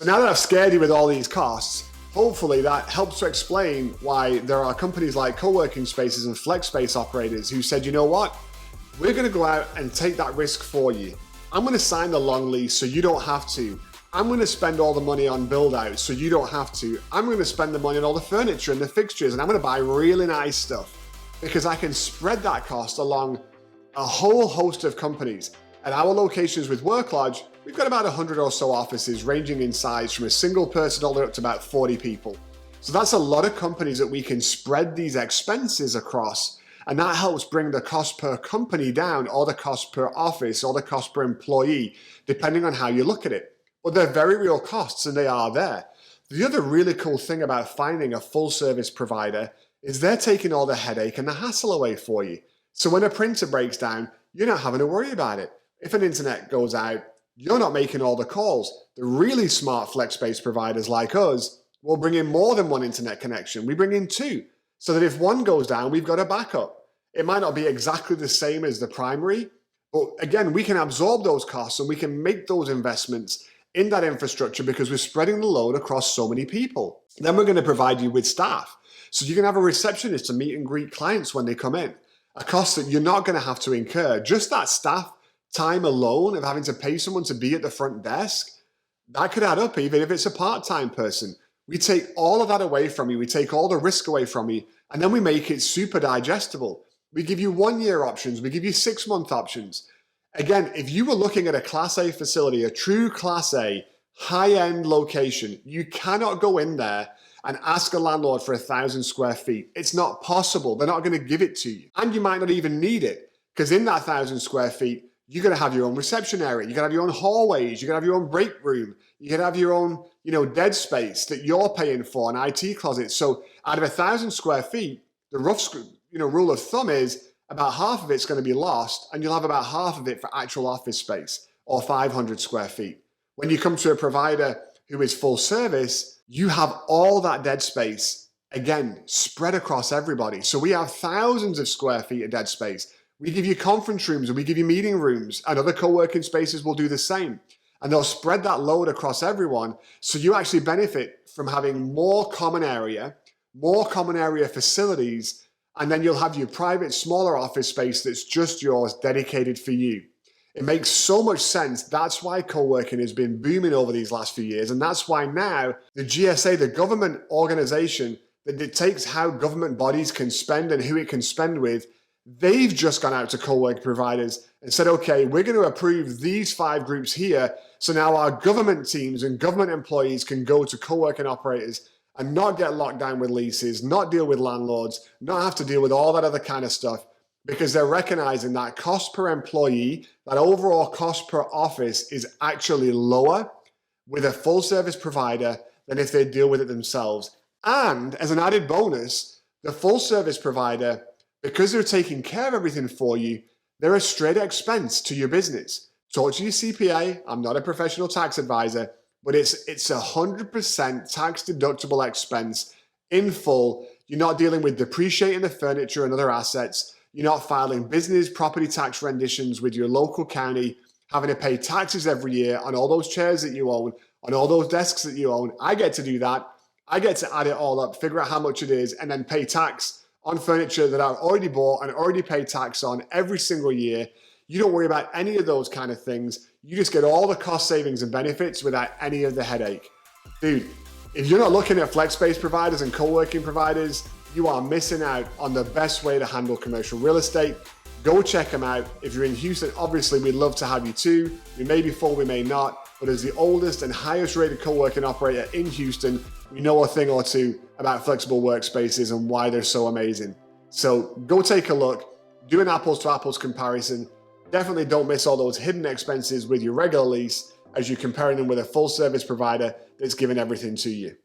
So now that I've scared you with all these costs, hopefully that helps to explain why there are companies like co-working spaces and flex space operators who said, you know what, we're going to go out and take that risk for you. I'm going to sign the long lease so you don't have to. I'm going to spend all the money on build out so you don't have to. I'm going to spend the money on all the furniture and the fixtures, and I'm going to buy really nice stuff because I can spread that cost along a whole host of companies. At our locations with WorkLodge, we've got about 100 or so offices ranging in size from a single person all the way up to about 40 people. So that's a lot of companies that we can spread these expenses across, and that helps bring the cost per company down, or the cost per office, or the cost per employee, depending on how you look at it. But they're very real costs, and they are there. The other really cool thing about finding a full service provider is they're taking all the headache and the hassle away for you. So when a printer breaks down, you're not having to worry about it. If an internet goes out, you're not making all the calls. The really smart flex space providers like us will bring in more than one internet connection. We bring in two, so that if one goes down, we've got a backup. It might not be exactly the same as the primary, but again, we can absorb those costs and we can make those investments in that infrastructure because we're spreading the load across so many people. Then we're going to provide you with staff. So you can have a receptionist to meet and greet clients when they come in, a cost that you're not going to have to incur. Just that staff time alone of having to pay someone to be at the front desk, that could add up even if it's a part-time person. We take all of that away from you. We take all the risk away from you, and then we make it super digestible. We give you 1-year options. We give you 6-month options. Again, if you were looking at a Class A facility, a true Class A, high-end location, you cannot go in there and ask a landlord for 1,000 square feet. It's not possible. They're not going to give it to you. And you might not even need it, because in that 1,000 square feet, you're going to have your own reception area. You're going to have your own hallways. You're going to have your own break room. You're going to have your own, dead space that you're paying for, an IT closet. So out of 1,000 square feet, the rough, rule of thumb is about half of it's going to be lost, and you'll have about half of it for actual office space, or 500 square feet. When you come to a provider who is full service, you have all that dead space, again, spread across everybody. So we have thousands of square feet of dead space. We give you conference rooms and we give you meeting rooms, and other co-working spaces will do the same. And they'll spread that load across everyone. So you actually benefit from having more common area facilities, and then you'll have your private, smaller office space that's just yours, dedicated for you. It makes so much sense. That's why co-working has been booming over these last few years. And that's why now the GSA, the government organization that dictates how government bodies can spend and who it can spend with, they've just gone out to co-working providers and said, okay, we're going to approve these 5 groups here. So now our government teams and government employees can go to co-working operators and not get locked down with leases, not deal with landlords, not have to deal with all that other kind of stuff, because they're recognizing that cost per employee, that overall cost per office is actually lower with a full service provider than if they deal with it themselves. And as an added bonus, the full service provider, because they're taking care of everything for you, they're a straight expense to your business. Talk to your CPA. I'm not a professional tax advisor, but it's 100% tax deductible expense in full. You're not dealing with depreciating the furniture and other assets. You're not filing business property tax renditions with your local county, having to pay taxes every year on all those chairs that you own, on all those desks that you own. I get to do that. I get to add it all up, figure out how much it is, and then pay tax on furniture that I've already bought and already paid tax on every single year. You don't worry about any of those kind of things. You just get all the cost savings and benefits without any of the headache. Dude, if you're not looking at flex space providers and co-working providers, you are missing out on the best way to handle commercial real estate. Go check them out. If you're in Houston, obviously we'd love to have you too. We may be full, we may not, but as the oldest and highest rated co-working operator in Houston, we know a thing or two about flexible workspaces and why they're so amazing. So go take a look, do an apples to apples comparison. Definitely don't miss all those hidden expenses with your regular lease as you're comparing them with a full service provider that's giving everything to you.